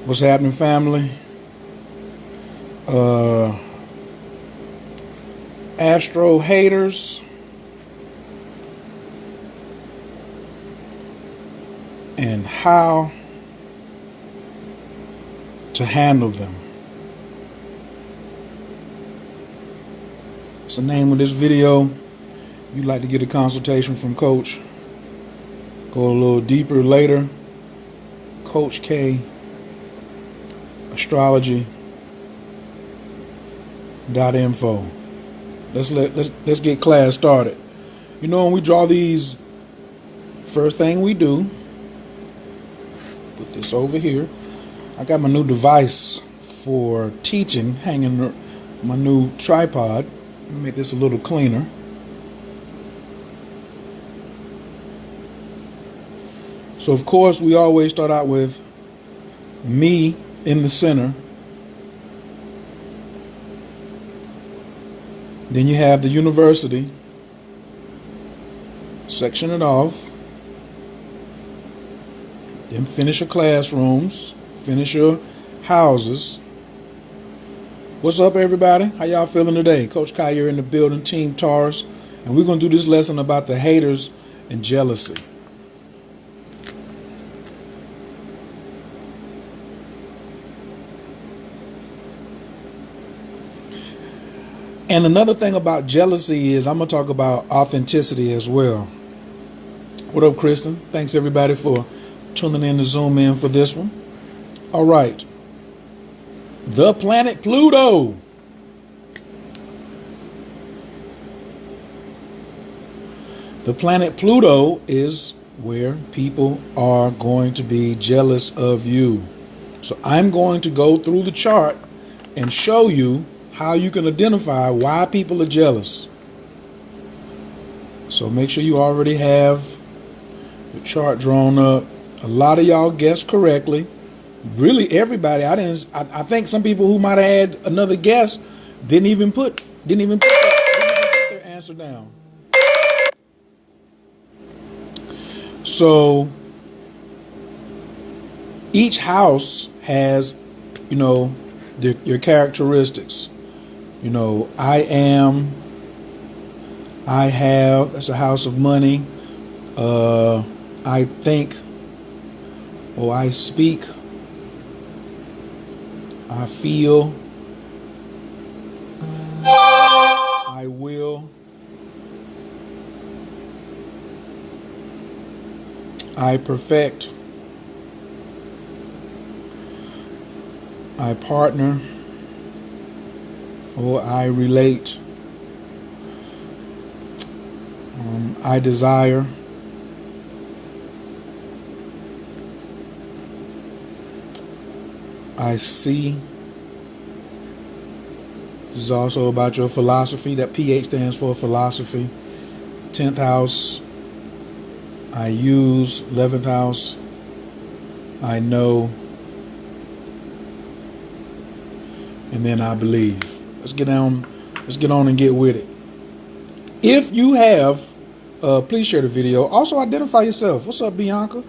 What's happening, family? Astro haters and how to handle them. It's the name of this video. If you'd like to get a consultation from Coach, go a little deeper later. Coach K, Astrology.info. Let's get class started. You know, when we draw these, first thing we do, put this over here. I got my new device for teaching, hanging my new tripod. Let me make this a little cleaner. So of course we always start out with me in the center. Then you have the university. Section it off. Then finish your classrooms. Finish your houses. What's up, everybody? How y'all feeling today? Coach Kai here in the building, Team Taurus. And we're going to do this lesson about the haters and jealousy. And another thing about jealousy is I'm going to talk about authenticity as well. What up, Kristen? Thanks, everybody, for tuning in to Zoom in for this one. All right. The planet Pluto. The planet Pluto is where people are going to be jealous of you. So I'm going to go through the chart and show you how you can identify why people are jealous. So make sure you already have the chart drawn up. A lot of y'all guessed correctly. Really, everybody. I think some people who might have had another guess didn't even put their answer down. So each house has, your characteristics. I have, that's a house of money. I think, or I speak, I feel, I will, I perfect, I partner, or I relate, I desire, I see. This is also about your philosophy. That PH stands for philosophy. 10th house, I use. 11th house, I know. And then I believe. Let's get on and get with it. If you have, please share the video. Also identify yourself. What's up, Bianca?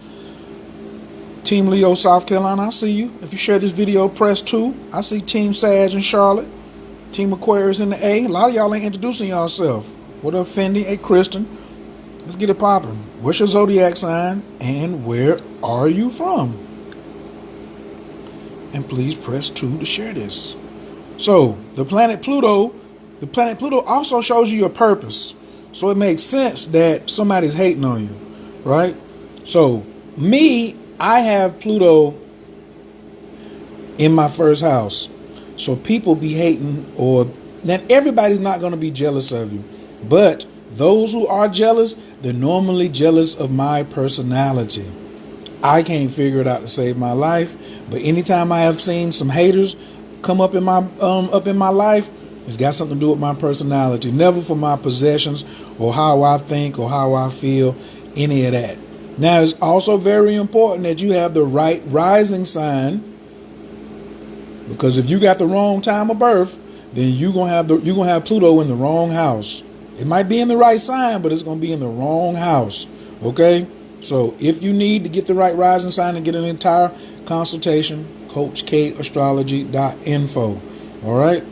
Team Leo, South Carolina, I see you. If you share this video, press 2. I see Team Sag in Charlotte. Team Aquarius in the A. A lot of y'all ain't introducing yourself. What up, Fendi? Hey, Kristen. Let's get it popping. What's your zodiac sign? And where are you from? And please press 2 to share this. So, the planet Pluto also shows you your purpose. So it makes sense that somebody's hating on you, right? So, me, I have Pluto in my first house. So people be hating, or then everybody's not going to be jealous of you. But those who are jealous, they're normally jealous of my personality. I can't figure it out to save my life. But anytime I have seen some haters come up in my life, it's got something to do with my personality. Never for my possessions or how I think or how I feel, any of that. Now, it's also very important that you have the right rising sign, because if you got the wrong time of birth, then you're gonna have Pluto in the wrong house. It might be in the right sign, but it's gonna be in the wrong house. Okay? So if you need to get the right rising sign and get an entire consultation, CoachKAstrology.info. All right.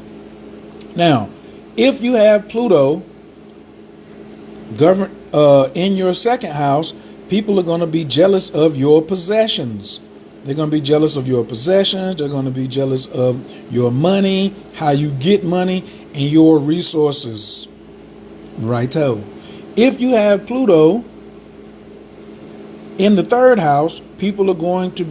Now, if you have Pluto in your second house, people are going to be jealous of your possessions. They're going to be jealous of your possessions. They're going to be jealous of your money, how you get money, and your resources. Righto. If you have Pluto in the third house, people are going to,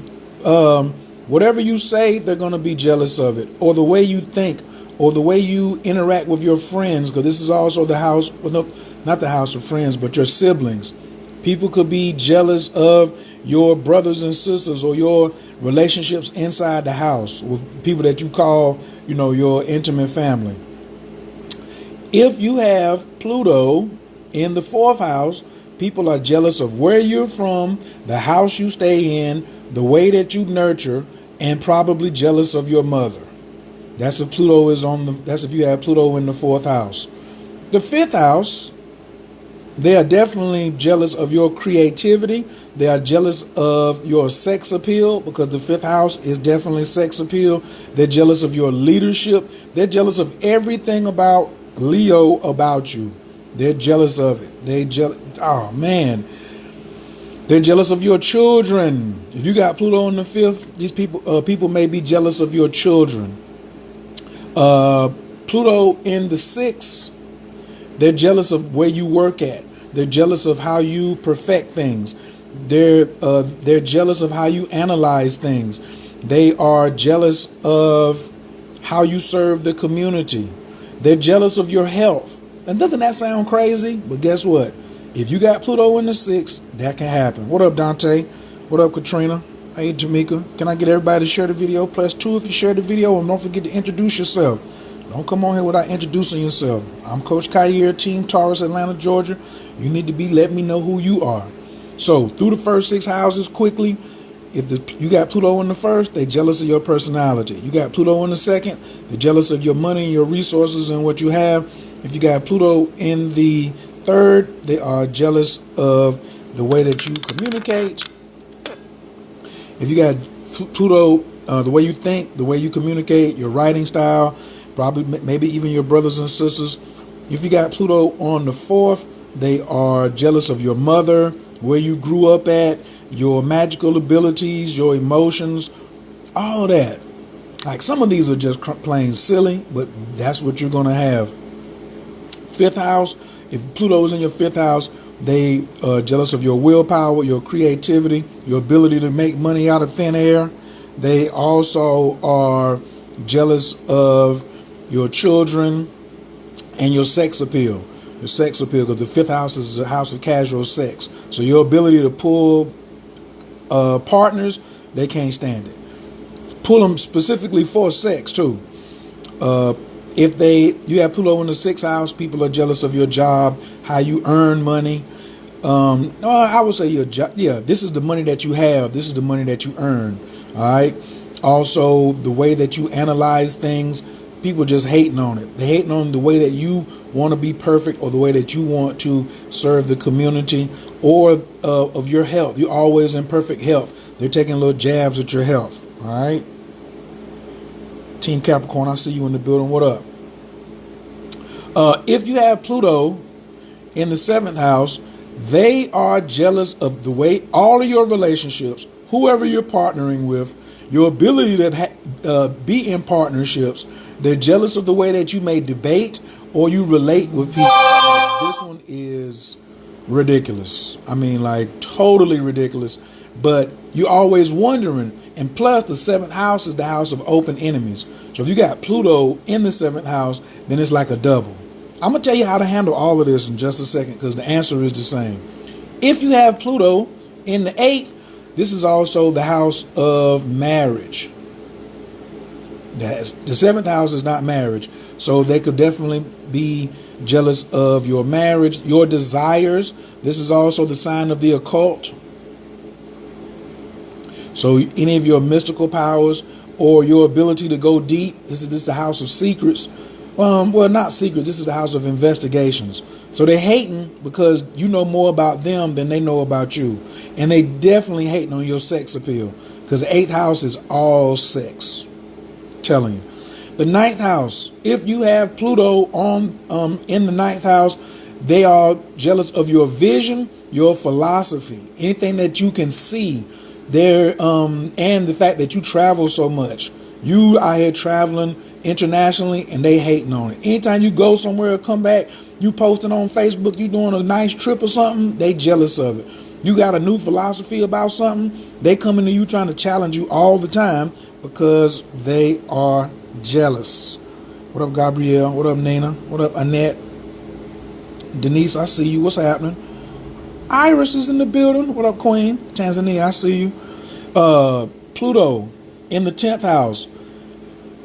whatever you say, they're going to be jealous of it, or the way you think, or the way you interact with your friends, because this is also the house, well, no, not the house of friends, but your siblings. People could be jealous of your brothers and sisters, or your relationships inside the house with people that you call, your intimate family. If you have Pluto in the fourth house, people are jealous of where you're from, the house you stay in, the way that you nurture, and probably jealous of your mother. That's if Pluto is that's if you have Pluto in the fourth house. The fifth house, they are definitely jealous of your creativity. They are jealous of your sex appeal, because the fifth house is definitely sex appeal. They're jealous of your leadership. They're jealous of everything about Leo about you. They're jealous of it. Oh man. They're jealous of your children. If you got Pluto in the fifth, these people may be jealous of your children. Pluto in the sixth, they're jealous of where you work at. They're jealous of how you perfect things. They're jealous of how you analyze things. They are jealous of how you serve the community. They're jealous of your health. And doesn't that sound crazy? But guess what? If you got Pluto in the sixth, that can happen. What up, Dante? What up, Katrina? Hey, Jamaica. Can I get everybody to share the video? +2 if you share the video, and don't forget to introduce yourself. Don't come on here without introducing yourself. I'm Coach Khayr, Team Taurus, Atlanta, Georgia. You need to let me know who you are. So through the first 6 houses quickly, if you got Pluto in the first, they're jealous of your personality. You got Pluto in the second, they're jealous of your money and your resources and what you have. If you got Pluto in the third, they are jealous of the way that you communicate. If you got Pluto, the way you think, the way you communicate, your writing style, probably maybe even your brothers and sisters. If you got Pluto on the fourth, they are jealous of your mother, where you grew up at, your magical abilities, your emotions, all that. Like, some of these are just plain silly, but that's what you're going to have. Fifth house, if Pluto's in your fifth house, they are jealous of your willpower, your creativity, your ability to make money out of thin air. They also are jealous of your children and your sex appeal. Your sex appeal, because the fifth house is a house of casual sex. So your ability to pull partners, they can't stand it. Pull them specifically for sex too. If you have Pluto in the sixth house, people are jealous of your job, how you earn money. No, I would say your job. Yeah, this is the money that you have. This is the money that you earn. All right. Also, the way that you analyze things, people just hating on it. They hating on the way that you want to be perfect, or the way that you want to serve the community, or of your health. You're always in perfect health. They're taking little jabs at your health. All right. Team Capricorn, I see you in the building. What up? If you have Pluto in the seventh house, they are jealous of the way all of your relationships, whoever you're partnering with, your ability to be in partnerships. They're jealous of the way that you may debate or you relate with people. This one is ridiculous. I mean, like, totally ridiculous. But you're always wondering. And plus, the seventh house is the house of open enemies. So if you got Pluto in the seventh house, then it's like a double. I'm going to tell you how to handle all of this in just a second, because the answer is the same. If you have Pluto in the eighth, this is also the house of marriage. The seventh house is not marriage. So they could definitely be jealous of your marriage, your desires. This is also the sign of the occult. So any of your mystical powers or your ability to go deep, this is the house of secrets. Well, not secrets. This is the house of investigations. So they're hating because you know more about them than they know about you. And they definitely hating on your sex appeal. because the 8th house is all sex. Telling you. The 9th house, if you have Pluto on in the 9th house, they are jealous of your vision, your philosophy, anything that you can see there, and the fact that you travel so much. You out here traveling internationally, and they hating on it. Anytime you go somewhere or come back, you posting on Facebook, you doing a nice trip or something, they jealous of it. You got a new philosophy about something, they coming to you trying to challenge you all the time because they are jealous. What up, Gabrielle? What up, Nina? What up, Annette? Denise, I see you. What's happening? Iris is in the building. What up, Queen? Tanzania, I see you. Pluto in the 10th house.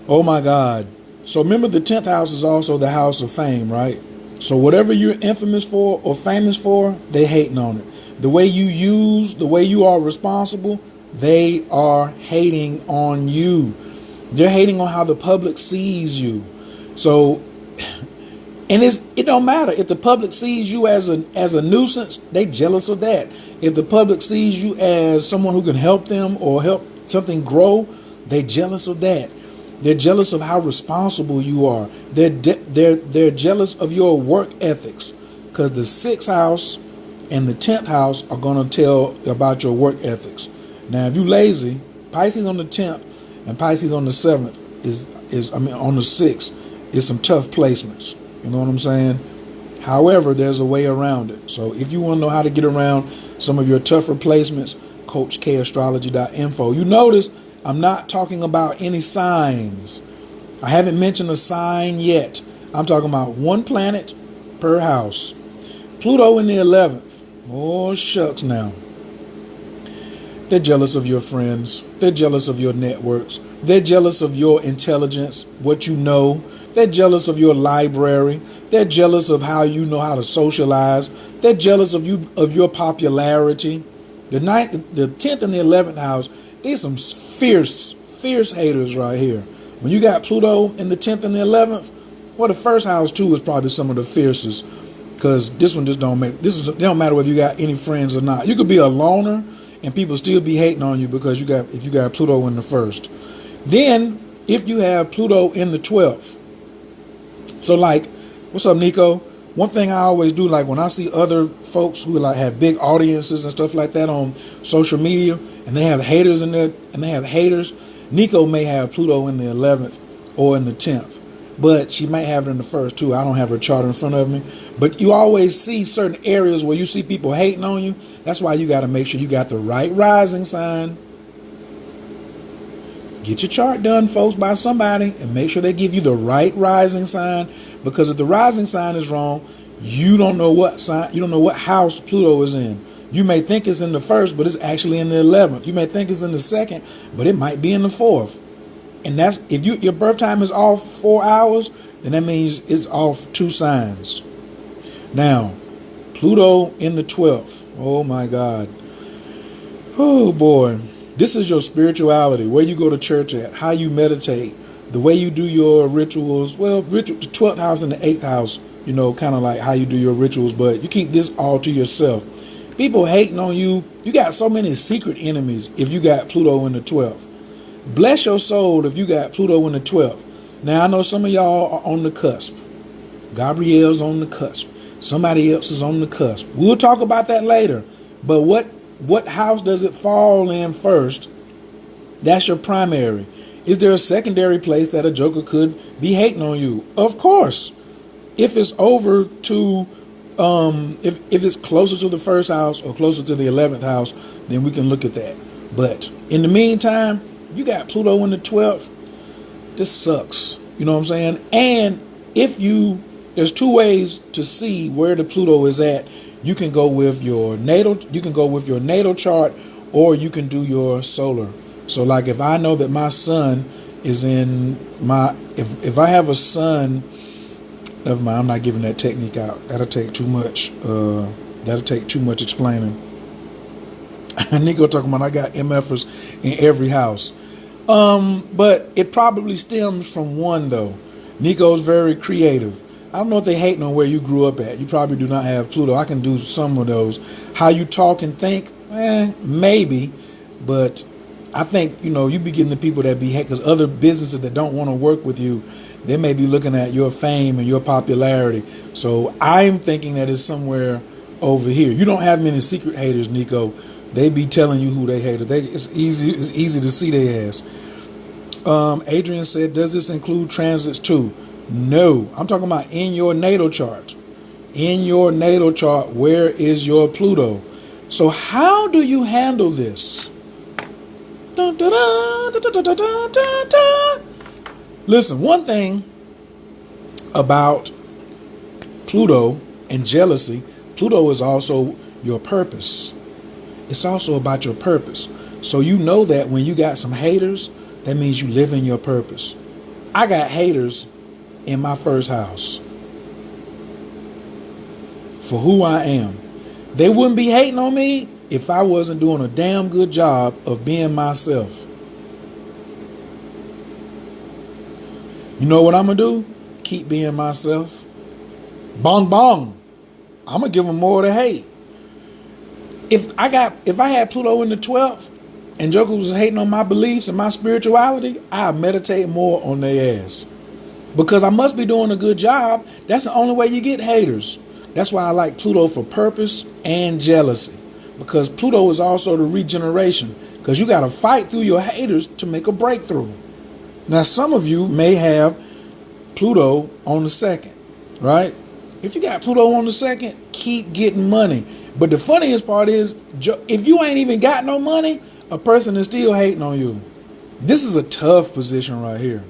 Oh my God. So remember, the 10th house is also the house of fame, right? So whatever you're infamous for or famous for, they hating on it. The way you use, the way you are responsible, they are hating on you. They're hating on how the public sees you. So, and it don't matter if the public sees you as a nuisance, they jealous of that. If the public sees you as someone who can help them or help something grow, they jealous of that. They're jealous of how responsible you are. They're jealous of your work ethics, because the 6th house and the 10th house are going to tell about your work ethics. Now, if you lazy, Pisces on the 10th and Pisces on the 7th on the 6th is some tough placements. You know what I'm saying? However, there's a way around it. So if you want to know how to get around some of your tougher placements, CoachKAstrology.info. You notice I'm not talking about any signs. I haven't mentioned a sign yet. I'm talking about one planet per house. Pluto in the 11th. Oh, shucks now. They're jealous of your friends. They're jealous of your networks. They're jealous of your intelligence, what you know. They're jealous of your library. They're jealous of how you know how to socialize. They're jealous of your popularity. The 10th and the 11th house, these some fierce haters right here. When you got Pluto in the 10th and the 11th, well, the first house too is probably some of the fiercest, because this one just don't it don't matter whether you got any friends or not. You could be a loner and people still be hating on you because if you got Pluto in the first. Then if you have Pluto in the 12th, so like, what's up, Nico? One thing I always do, like when I see other folks who like have big audiences and stuff like that on social media, and they have haters in there, and they have haters, Nico may have Pluto in the 11th or in the 10th, but she might have it in the first too. I don't have her chart in front of me, but you always see certain areas where you see people hating on you. That's why you got to make sure you got the right rising sign. Get your chart done, folks, by somebody, and make sure they give you the right rising sign, because if the rising sign is wrong, you don't know what sign, you don't know what house Pluto is in. You may think it's in the first, but it's actually in the 11th. You may think it's in the second, but it might be in the 4th. And that's, if your birth time is off 4 hours, then that means it's off 2 signs. Now, Pluto in the 12th. Oh my God. Oh boy. This is your spirituality, where you go to church at, how you meditate, the way you do your rituals. Well, the 12th house and the 8th house, you know, kind of like how you do your rituals, but you keep this all to yourself. People hating on you. You got so many secret enemies if you got Pluto in the 12th. Bless your soul if you got Pluto in the 12th. Now, I know some of y'all are on the cusp. Gabrielle's on the cusp. Somebody else is on the cusp. We'll talk about that later. But what house does it fall in first? That's your primary. Is there a secondary place that a joker could be hating on you? Of course. If it's over to, if it's closer to the first house or closer to the 11th house, then we can look at that. But in the meantime, you got Pluto in the 12th. This sucks. You know what I'm saying? And there's 2 ways to see where the Pluto is at. You can go with your natal chart, or you can do your solar. So like if I know that my sun is in if I have a sun, never mind, I'm not giving that technique out. That'll take too much explaining. Nico talking about I got MFers in every house. But it probably stems from one though. Nico's very creative. I don't know if they hating on where you grew up at. You probably do not have Pluto. I can do some of those. How you talk and think, maybe. But I think, you be getting the people that be, because other businesses that don't want to work with you, they may be looking at your fame and your popularity. So I'm thinking that it's somewhere over here. You don't have many secret haters, Nico. They be telling you who they hate. It's easy to see their ass. Adrian said, does this include transits too? No. I'm talking about in your natal chart. In your natal chart, where is your Pluto? So how do you handle this? Dun, dun, dun, dun, dun, dun, dun, dun, dun. Listen, one thing about Pluto and jealousy, Pluto is also your purpose. It's also about your purpose. So you know that when you got some haters, that means you live in your purpose. I got haters in my first house for who I am. They wouldn't be hating on me if I wasn't doing a damn good job of being myself. You know what I'm going to do? Keep being myself. Bong bong. I'm going to give them more to hate. If I had Pluto in the 12th and Joker was hating on my beliefs and my spirituality, I'd meditate more on their ass. Because I must be doing a good job. That's the only way you get haters. That's why I like Pluto for purpose and jealousy. Because Pluto is also the regeneration. Because you got to fight through your haters to make a breakthrough. Now, some of you may have Pluto on the 2nd, right? If you got Pluto on the 2nd, keep getting money. But the funniest part is, if you ain't even got no money, a person is still hating on you. This is a tough position right here.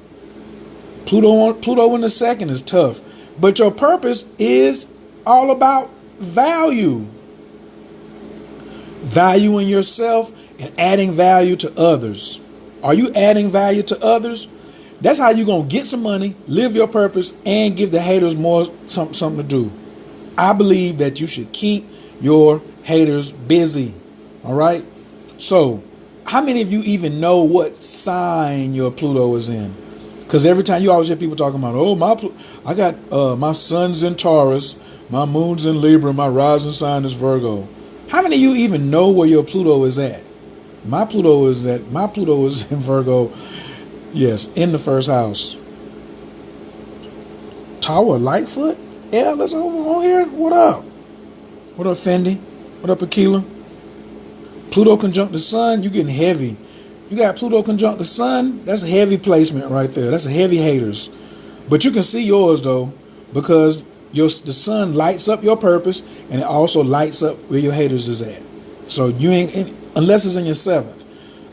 Pluto in the 2nd is tough. But your purpose is all about value. Valuing yourself and adding value to others. Are you adding value to others? That's how you're going to get some money, live your purpose, and give the haters more something to do. I believe that you should keep your haters busy. All right? So, how many of you even know what sign your Pluto is in? Because every time you always hear people talking about, I got my sun's in Taurus, my moon's in Libra, my rising sign is Virgo. How many of you even know where your Pluto is at? My Pluto is in Virgo. Yes, in the first house. Tower Lightfoot? Yeah, let's over on here. What up? What up, Fendi? What up, Aquila? Pluto conjunct the sun, you getting heavy. You got Pluto conjunct the sun, that's a heavy placement right there. That's a heavy haters. But you can see yours though, because the sun lights up your purpose and it also lights up where your haters is at. So you ain't, unless it's in your 7th.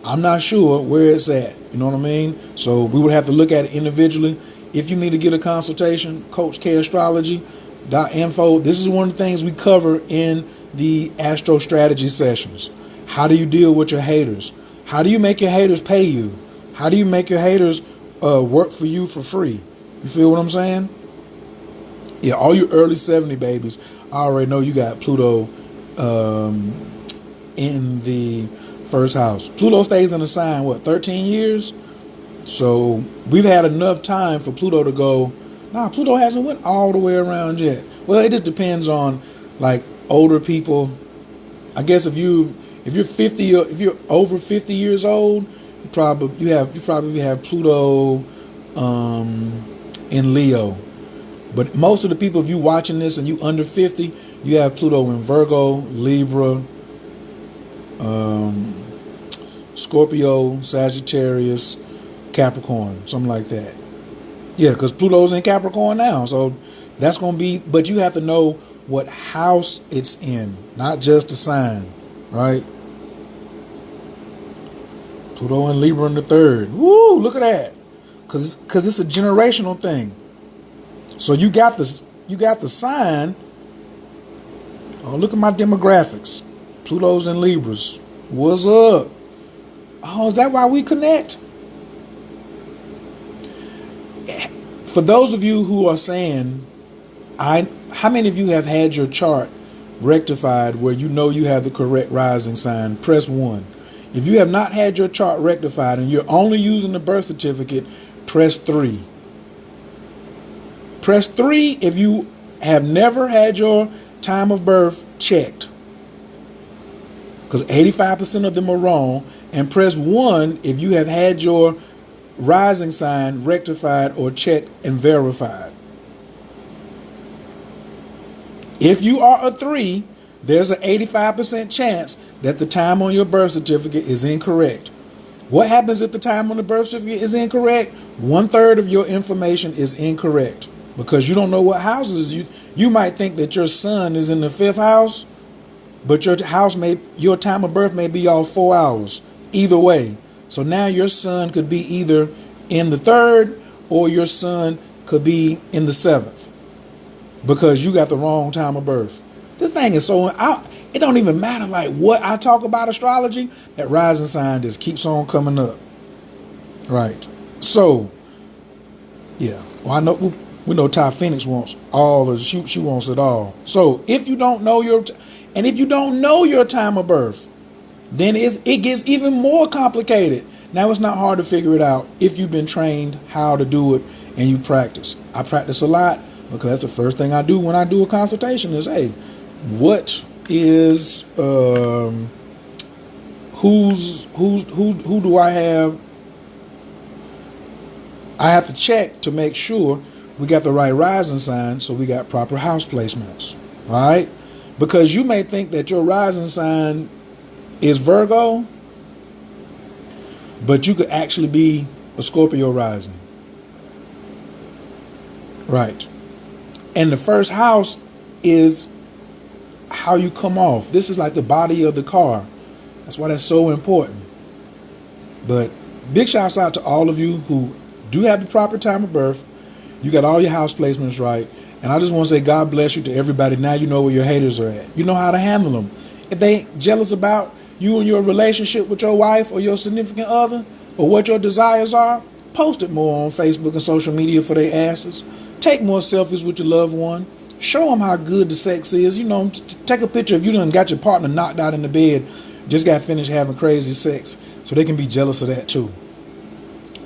I'm not sure where it's at. You know what I mean? So we would have to look at it individually. If you need to get a consultation, Coach K Astrology.info. This is one of the things we cover in the Astro Strategy sessions. How do you deal with your haters? How do you make your haters pay you? How do you make your haters work for you for free? You feel what I'm saying? Yeah, all you early 70 babies, I already know you got Pluto in the first house. Pluto stays in the sign, 13 years? So we've had enough time for Pluto to go, Pluto hasn't went all the way around yet. Well, it just depends on like older people. I guess if you're 50 or if you're over 50 years old, you probably have Pluto in Leo. But most of the people, if you watching this and you under 50, you have Pluto in Virgo, Libra, Scorpio, Sagittarius, Capricorn, something like that. Yeah, because Pluto's in Capricorn now. So that's going to be, but you have to know what house it's in, not just the sign, right? Pluto and Libra in the 3rd. Woo, look at that. Because it's a generational thing. So you got the sign. Oh, look at my demographics. Pluto's in Libras. What's up? Oh, is that why we connect? For those of you who are saying, how many of you have had your chart rectified where you know you have the correct rising sign? Press 1. If you have not had your chart rectified and you're only using the birth certificate, press 3. Press 3 if you have never had your time of birth checked. Because 85% of them are wrong and press 1 if you have had your rising sign rectified or checked and verified. If you are a 3, there's an 85% chance that the time on your birth certificate is incorrect. What happens if the time on the birth certificate is incorrect? 1/3 of your information is incorrect because you don't know what houses you might think that your sun is in the 5th house, but your time of birth may be off 4 hours. Either way. So now your sun could be either in the 3rd or your sun could be in the 7th because you got the wrong time of birth. This thing is so it don't even matter like what I talk about astrology. That rising sign just keeps on coming up. Right. So, yeah. Well, I know we know Ty Phoenix wants all the she wants it all. So if you don't know your time of birth, then it gets even more complicated. Now it's not hard to figure it out if you've been trained how to do it and you practice. I practice a lot because that's the first thing I do when I do a consultation is, hey, what is who do I have? I have to check to make sure we got the right rising sign, so we got proper house placements. All right, because you may think that your rising sign is Virgo, but you could actually be a Scorpio rising. Right. And the first house is how you come off. This is like the body of the car. That's why that's so important. But big shouts out to all of you who do have the proper time of birth. You got all your house placements right. And I just want to say God bless you to everybody. Now you know where your haters are at. You know how to handle them. If they ain't jealous about you and your relationship with your wife or your significant other or what your desires are, post it more on Facebook and social media for their asses. Take more selfies with your loved one. Show them how good the sex is. You know, take a picture of you done got your partner knocked out in the bed, just got finished having crazy sex, so they can be jealous of that too.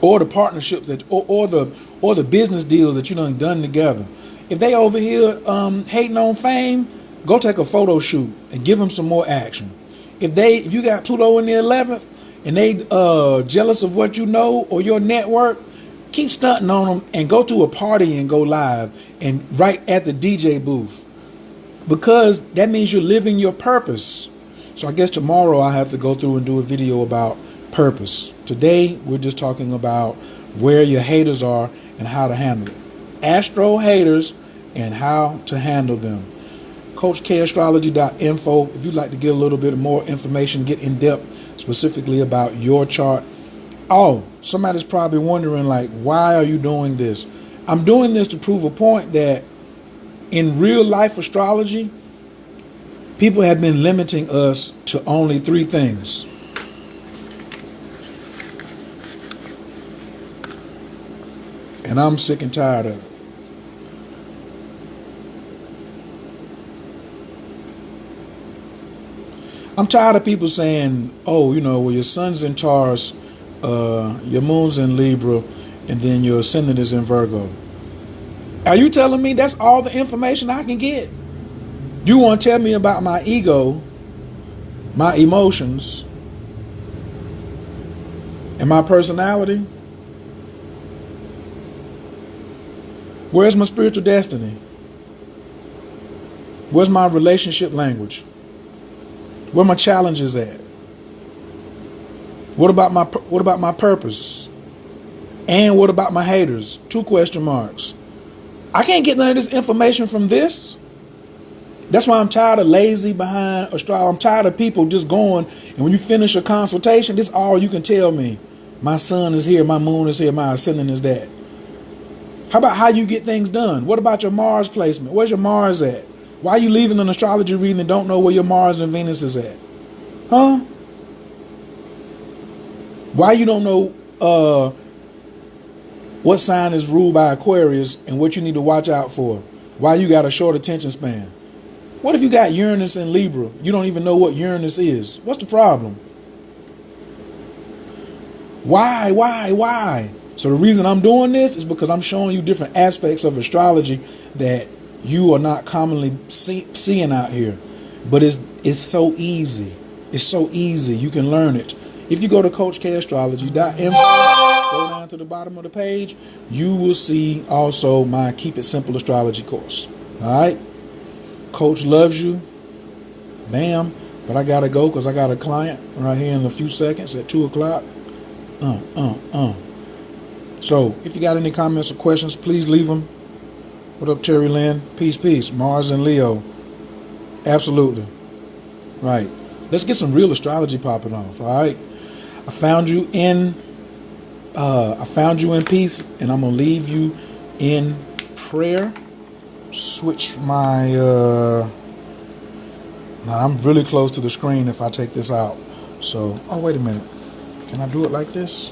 Or the partnerships that, or the business deals that you done together. If they over here hating on fame, go take a photo shoot and give them some more action. If you got Pluto in the 11th and they jealous of what you know or your network, keep stunting on them and go to a party and go live and right at the DJ booth, because that means you're living your purpose. So I guess tomorrow I have to go through and do a video about purpose. Today we're just talking about where your haters are and how to handle it. Astro haters and how to handle them. CoachKAstrology.info. If you'd like to get a little bit more information, get in depth specifically about your chart. Oh, somebody's probably wondering, like, why are you doing this? I'm doing this to prove a point that in real life astrology, people have been limiting us to only 3 things. And I'm sick and tired of it. I'm tired of people saying, oh, well, your sun's in Taurus, your moon's in Libra, and then your ascendant is in Virgo. Are you telling me that's all the information I can get? You want to tell me about my ego, my emotions, and my personality? Where's my spiritual destiny? Where's my relationship language? Where my challenges at? What about my purpose? And what about my haters? 2 question marks. I can't get none of this information from this. That's why I'm tired of lazy behind astrology. I'm tired of people just going, and when you finish a consultation, this is all you can tell me. My sun is here, my moon is here, my ascendant is that. How about how you get things done? What about your Mars placement? Where's your Mars at? Why are you leaving an astrology reading and don't know where your Mars and Venus is at? Huh? Why you don't know what sign is ruled by Aquarius and what you need to watch out for? Why you got a short attention span? What if you got Uranus in Libra? You don't even know what Uranus is. What's the problem? Why? So the reason I'm doing this is because I'm showing you different aspects of astrology that you are not commonly seeing out here. But it's so easy. It's so easy. You can learn it. If you go to CoachKAstrology.info, scroll down to the bottom of the page, you will see also my Keep It Simple Astrology course. All right? Coach loves you. Bam. But I got to go because I got a client right here in a few seconds at 2 o'clock. So, if you got any comments or questions, please leave them. What up, Cherry Lynn? Peace, peace. Mars and Leo. Absolutely. Right. Let's get some real astrology popping off, all right? I found you in peace, and I'm going to leave you in prayer. Switch my... Now, I'm really close to the screen if I take this out. So, oh, wait a minute. Can I do it like this?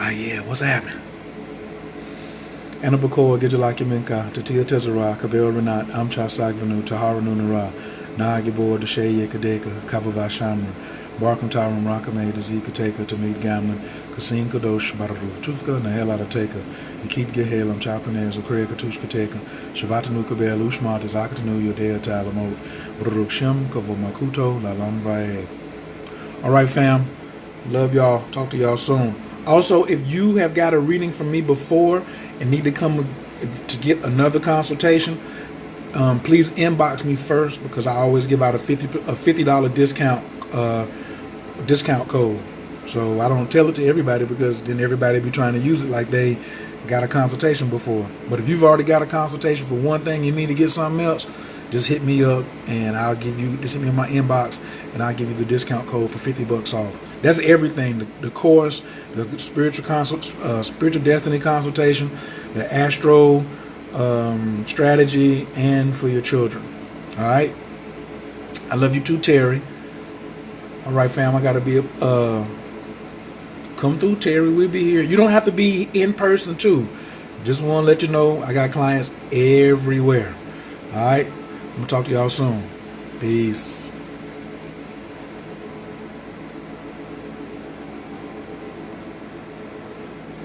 Yeah. What's happening? Anabakor, Gijalakiminka, Tatia Tezara, Kabel Renat, Amcha Sagvanu, Tahara Nunara, Nagibor, Deshaya Kadeka, Kabava Shamra, Barkum Tarum Rakame, Dazika Taka, Tamid Gamlin, Kasim Kadosh, Bararu, Tufka, Nahela Taka, Nikit Gehalam, Chapanez, Okrea Katushka Taka, Shavatanu Kabel, Ushma, Zakatanu, Yodea Talamot, Baruk Shem, Kavomakuto, Lalam Vae. All right, fam. Love y'all. Talk to y'all soon. Also, if you have got a reading from me before and need to come to get another consultation, please inbox me first because I always give out a $50 discount code. So I don't tell it to everybody because then everybody be trying to use it like they got a consultation before. But if you've already got a consultation for one thing, you need to get something else, just hit me up and I'll give you, just hit me in my inbox and I'll give you the discount code for $50 off. That's everything, the course, the spiritual destiny consultation, the astro strategy, and for your children. All right. I love you too, Terry. All right, fam. I gotta be come through, Terry. We'll be here. You don't have to be in person too. Just want to let you know I got clients everywhere. All right. I'm gonna talk to y'all soon. Peace.